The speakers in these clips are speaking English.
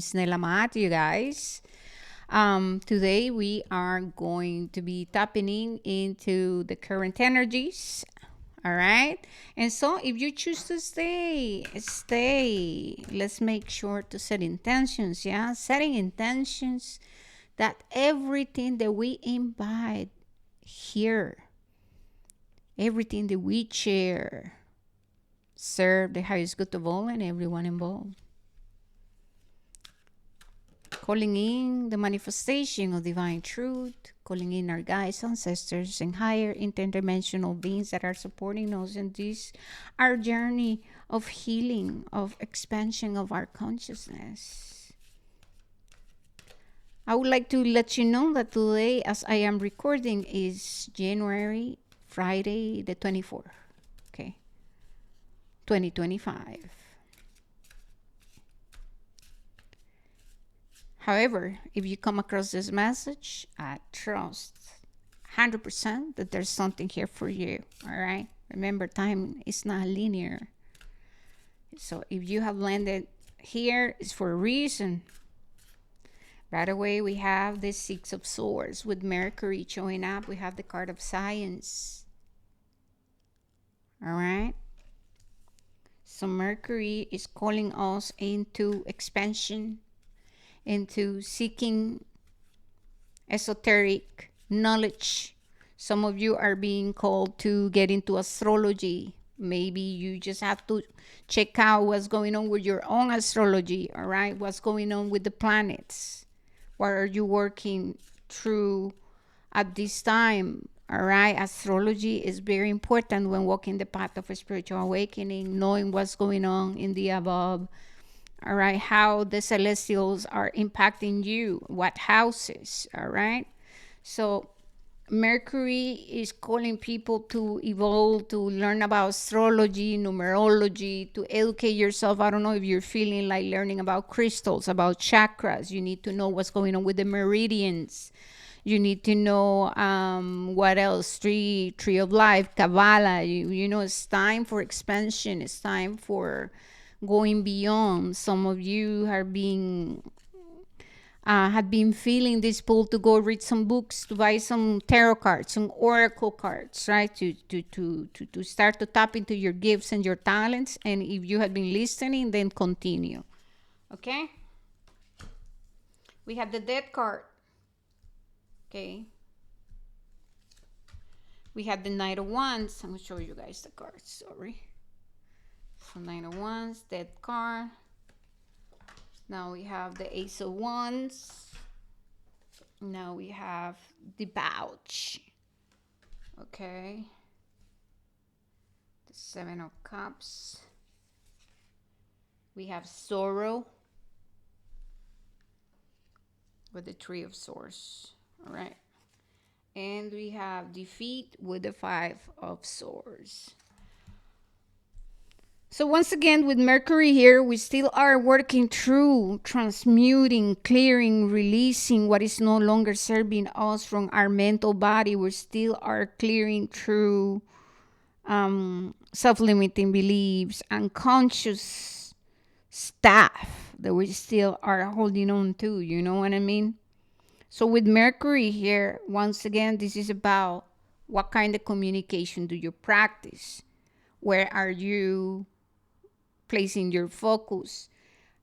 Snella Mat, you guys. Today we are going to be tapping into the current energies. All right. And so if you choose to stay, stay. Let's make sure to set intentions. Yeah. Setting intentions that everything that we invite here, everything that we share, serve the highest good of all and everyone involved. Calling in the manifestation of divine truth, calling in our guides, ancestors, and higher interdimensional beings that are supporting us in this our journey of healing, of expansion of our consciousness. I would like to let you know that today, as I am recording, is January, Friday, the 24th, okay, 2025. However, if you come across this message, I trust 100% that there's something here for you. All right. Remember, time is not linear. So if you have landed here, it's for a reason. Right away, we have the Six of Swords with Mercury showing up. We have the card of Science. All right. So Mercury is calling us into expansion, into seeking esoteric knowledge. Some of you are being called to get into astrology. Maybe you just have to check out what's going on with your own astrology, all right? What's going on with the planets? What are you working through at this time? All right, astrology is very important when walking the path of a spiritual awakening, knowing what's going on in the above. All right, how the celestials are impacting you, what houses. All right, so Mercury is calling people to evolve, to learn about astrology, numerology, to educate yourself. I don't know if you're feeling like learning about crystals, about chakras. You need to know what's going on with the meridians. You need to know what else? Tree of life, Kabbalah. You know, it's time for expansion. It's time for going beyond. Some of you are being have been feeling this pull to go read some books, to buy some tarot cards, some oracle cards, right? To start to tap into your gifts and your talents. And if you have been listening, then continue. Okay? We have the Death card. Okay. We have the Knight of Wands. I'm going to show you guys the cards. Sorry. So Knight of Wands, Death card. Now we have the Ace of Wands. Now we have the Pouch. Okay. The Seven of Cups. We have Sorrow with the Three of Swords. All right. And we have Defeat with the Five of Swords. So once again, with Mercury here, we still are working through transmuting, clearing, releasing what is no longer serving us from our mental body. We still are clearing through self-limiting beliefs, unconscious stuff that we still are holding on to. You know what I mean? So with Mercury here, once again, this is about what kind of communication do you practice? Where are you placing your focus?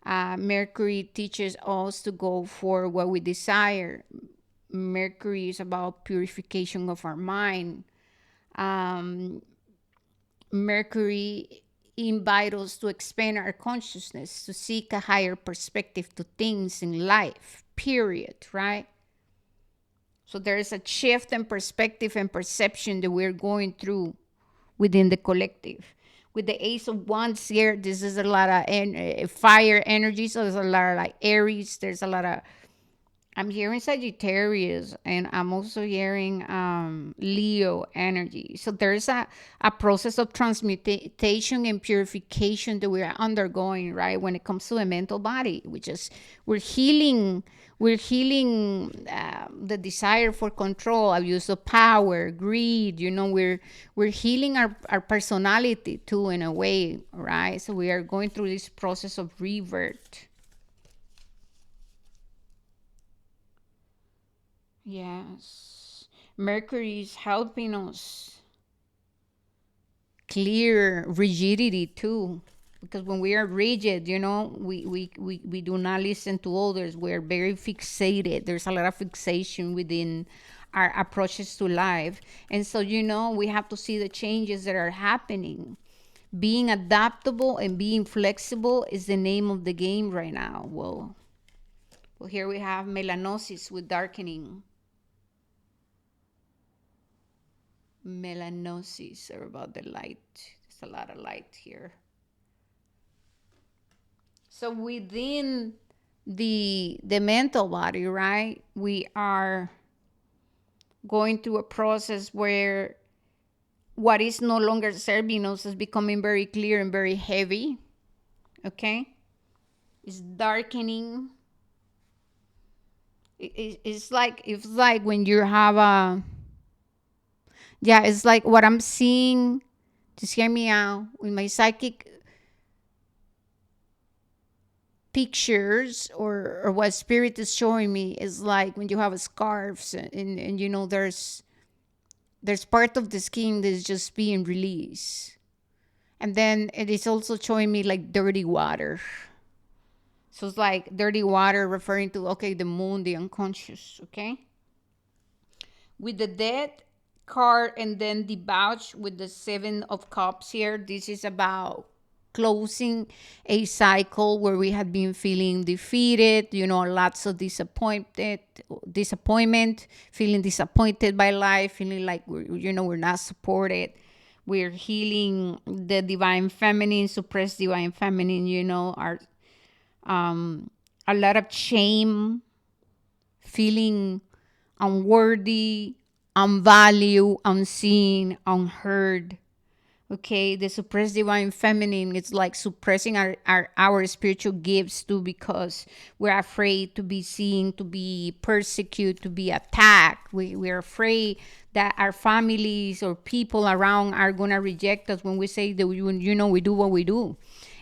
Mercury teaches us to go for what we desire. Mercury is about purification of our mind. Mercury invites us to expand our consciousness, to seek a higher perspective to things in life, period, right? So there is a shift in perspective and perception that we're going through within the collective. With the Ace of Wands here, this is a lot of fire energy. So there's a lot of like Aries. There's a lot of, I'm hearing Sagittarius, and I'm also hearing Leo energy. So there's a process of transmutation and purification that we're undergoing, right? When it comes to the mental body, which is we're healing the desire for control, abuse of power, greed. You know, we're healing our personality too, in a way, right? So we are going through this process of rebirth. Yes. Mercury is helping us clear rigidity too. Because when we are rigid, we do not listen to others. We're very fixated. There's a lot of fixation within our approaches to life. And so, we have to see the changes that are happening. Being adaptable and being flexible is the name of the game right now. Well, here we have melanosis with darkening. Melanosis, or about the light. There's a lot of light here. So within the mental body, right, we are going through a process where what is no longer serving us is becoming very clear and very heavy. Okay, it's darkening. It's like when you have a, yeah, it's like what I'm seeing. Just hear me out. With my psychic pictures, or what spirit is showing me, is like when you have a scarves, and there's part of the skin that's just being released. And then it is also showing me like dirty water. So it's like dirty water referring to, okay, the moon, the unconscious, okay? With the dead card and then the debauch with the seven of cups here, this is about closing a cycle where we had been feeling defeated, lots of disappointment, feeling disappointed by life, feeling like we're not supported. We're healing the divine feminine, suppressed divine feminine, our a lot of shame, feeling unworthy, unvalued, unseen, unheard. Okay, the suppressed divine feminine, it's like suppressing our spiritual gifts too, because we're afraid to be seen, to be persecuted, to be attacked. We're afraid that our families or people around are gonna reject us when we say that we do what we do.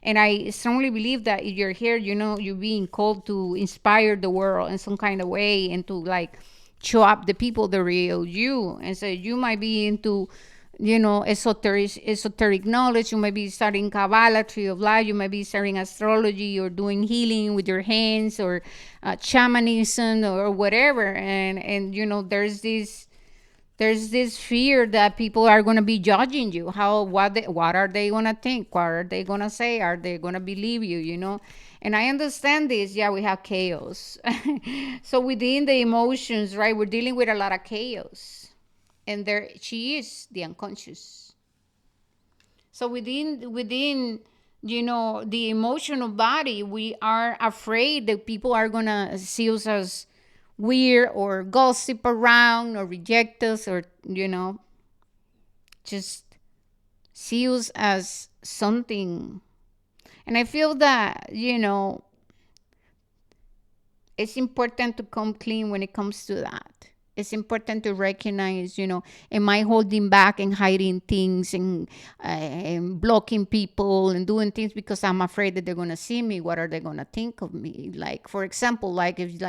And I strongly believe that if you're here, you're being called to inspire the world in some kind of way, and to like show up the people, the real you. And so you might be into esoteric knowledge. You might be studying Kabbalah, tree of life. You might be studying astrology, or doing healing with your hands, or shamanism, or whatever. And there's this fear that people are going to be judging you. What are they going to think? What are they going to say? Are they going to believe you? And I understand this. Yeah, we have chaos. So within the emotions, right, we're dealing with a lot of chaos. And there she is, the unconscious. So within the emotional body, we are afraid that people are going to see us as weird, or gossip around, or reject us, or just see us as something. And I feel that it's important to come clean when it comes to that. It's important to recognize, am I holding back and hiding things, and blocking people and doing things because I'm afraid that they're going to see me? What are they going to think of me? Like, for example, like if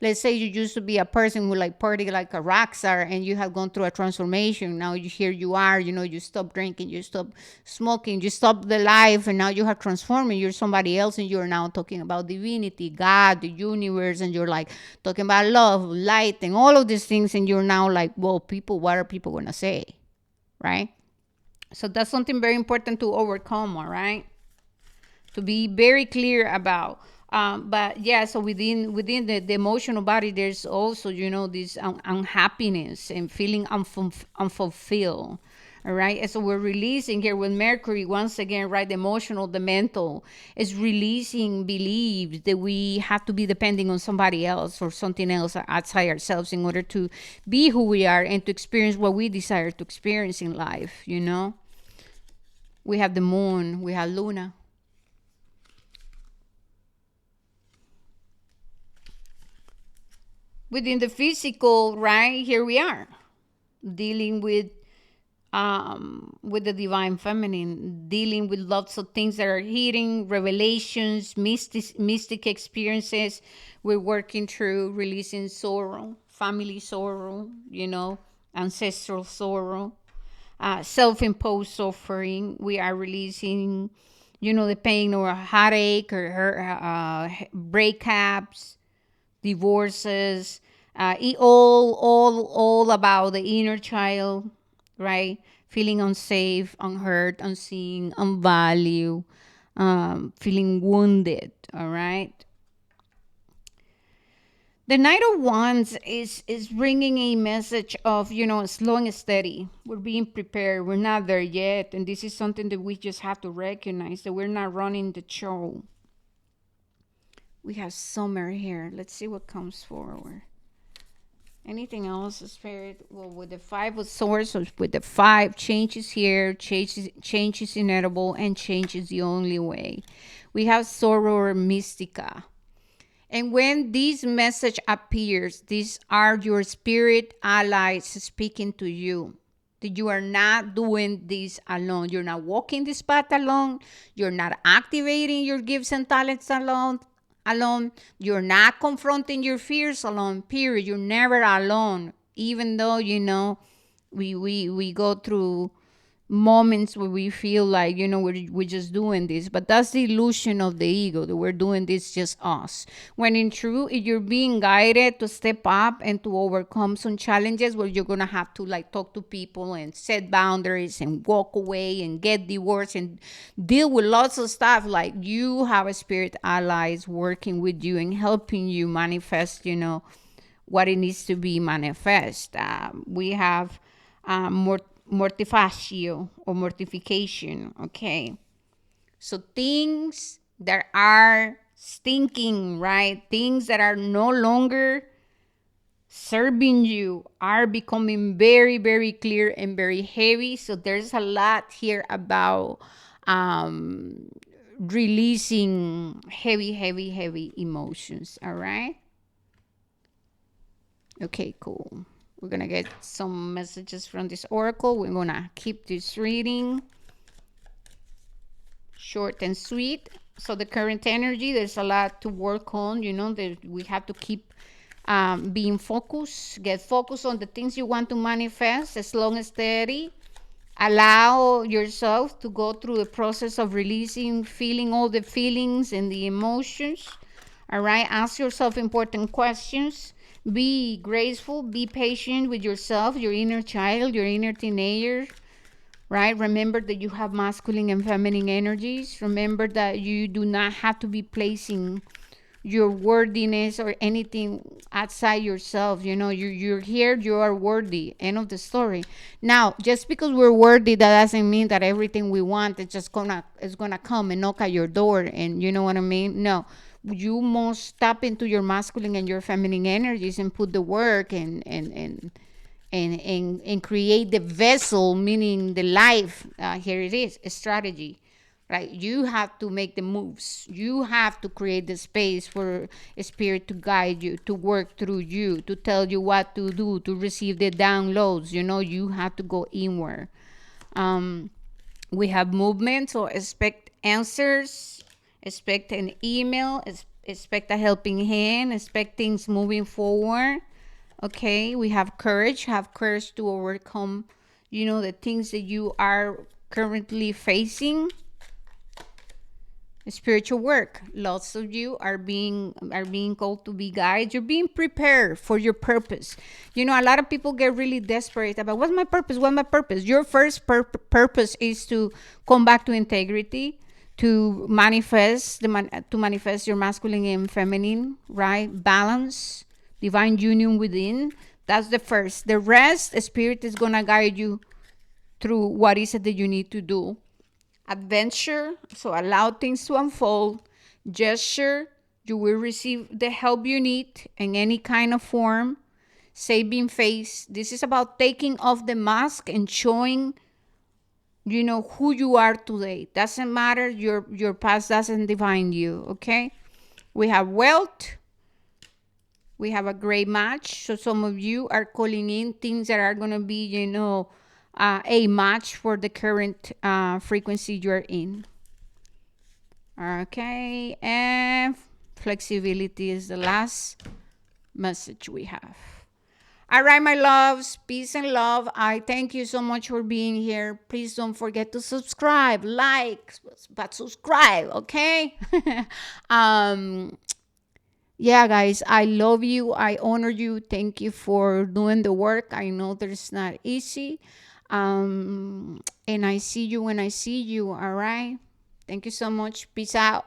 let's say you used to be a person who like party like a rock star, and you have gone through a transformation. Now here you are, you stop drinking, you stop smoking, you stop the life, and now you have transformed, and you're somebody else, and you're now talking about divinity, God, the universe, and you're like talking about love, light, and all of these things. And you're now like, well, what are people going to say? Right? So that's something very important to overcome. All right, to be very clear about. But yeah, so within the emotional body, there's also this unhappiness and feeling unfulfilled. All right, and so we're releasing here with Mercury once again, right? The emotional, the mental is releasing beliefs that we have to be depending on somebody else or something else outside ourselves in order to be who we are and to experience what we desire to experience in life. We have the moon, we have Luna. Within the physical, right, here we are dealing with the divine feminine, dealing with lots of things that are hitting, revelations, mystic experiences. We're working through releasing sorrow, family sorrow, ancestral sorrow, self-imposed suffering. We are releasing, the pain or a heartache or breakups, divorces, all about the inner child, right? Feeling unsafe, unheard, unseen, unvalued, feeling wounded. All right. The Knight of Wands is bringing a message of slow and steady. We're being prepared. We're not there yet, and this is something that we just have to recognize that we're not running the show. We have summer here. Let's see what comes forward. Anything else, Spirit? Well, with the Five of Swords, with the five, change is here, change is inevitable, and change is the only way. We have Soror Mystica. And when this message appears, these are your spirit allies speaking to you. That you are not doing this alone. You're not walking this path alone. You're not activating your gifts and talents alone. You're not confronting your fears alone. Period. You're never alone. Even though we go through moments where we feel like we're just doing this, but that's the illusion of the ego, that we're doing this just us, when in truth, if you're being guided to step up and to overcome some challenges where you're gonna have to like talk to people and set boundaries and walk away and get divorced and deal with lots of stuff, like you have a spirit allies working with you and helping you manifest what it needs to be manifest. We have mortification or mortification. Okay, so things that are stinking, right? Things that are no longer serving you are becoming very, very clear and very heavy. So there's a lot here about releasing heavy, heavy, heavy emotions. All right. Okay, cool. We're going to get some messages from this oracle. We're going to keep this reading short and sweet. So the current energy, there's a lot to work on, that we have to keep being focused. Get focused on the things you want to manifest, as long as steady. Allow yourself to go through the process of releasing, feeling all the feelings and the emotions. All right, ask yourself important questions. Be graceful, be patient with yourself, your inner child, your inner teenager, right? Remember that you have masculine and feminine energies. Remember that you do not have to be placing your worthiness or anything outside yourself. You're here, you are worthy. End of the story. Now, just because we're worthy, that doesn't mean that everything we want is gonna come and knock at your door, and you know what I mean? No. You must tap into your masculine and your feminine energies and put the work and create the vessel, meaning the life. Here it is, a strategy, right? You have to make the moves. You have to create the space for a spirit to guide you, to work through you, to tell you what to do, to receive the downloads. You have to go inward. We have movement, so expect answers, expect an email, expect a helping hand, expect things moving forward. Okay, we have courage to overcome the things that you are currently facing. Spiritual work, lots of you are being called to be guides. You're being prepared for your purpose. A lot of people get really desperate about what's my purpose. Your first purpose is to come back to integrity, to manifest your masculine and feminine, right? Balance, divine union within. That's the first. The rest, the spirit is gonna guide you through what is it that you need to do. Adventure, so allow things to unfold. Gesture, you will receive the help you need in any kind of form. Saving face, this is about taking off the mask and showing who you are today. Doesn't matter, your past doesn't define you. Okay, we have wealth. We have a great match. So some of you are calling in things that are going to be a match for the current frequency you're in. Okay, and flexibility is the last message we have. All right, my loves, peace and love. I thank you so much for being here. Please don't forget to subscribe, like, but subscribe, okay? um, yeah, guys, I love you. I honor you. Thank you for doing the work. I know that it's not easy. And I see you when I see you, all right? Thank you so much. Peace out.